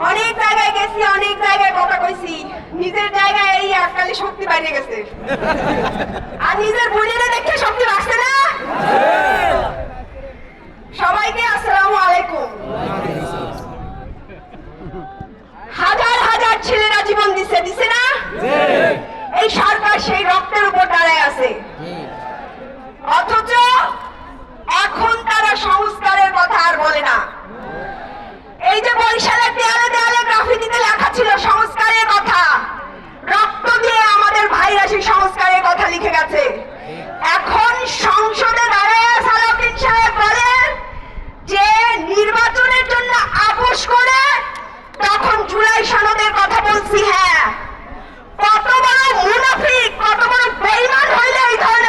অনেক জায়গায় গেছি, অনেক জায়গায় কথা কইছি, নিজের জায়গায় এই এককালে শক্তি বাইরে গেছে। আর নিজের বোনেরা দেখে শক্তি বাড়ছে না। সবাইকে আসসালামু আলাইকুম। হাজার হাজার ছেলেরা জীবন দিছে, দিছে না? এই সরকার সেই রক্তের উপর দাঁড়ায় আছে, অথচ এখন তারা সংস্কারের কথা আর বলে না। এই যে বরিশালের দেয়ালে দেয়ালে গ্রাফিতিতে লেখা ছিল সংস্কারের কথা, রক্ত দিয়ে আমাদের ভাইরা সেই সংস্কারের কথা লিখে গেছে। এখন সংসদে দাঁড়ায় সালাউদ্দিন সাহেব বলেন যে নির্বাচনের জন্য আপোষ করে তখন জুলাই সনদের কথা বলছি। হ্যাঁ, কত বড় মুনাফিক, কত বড় বেঈমান হইলে এই ধরনের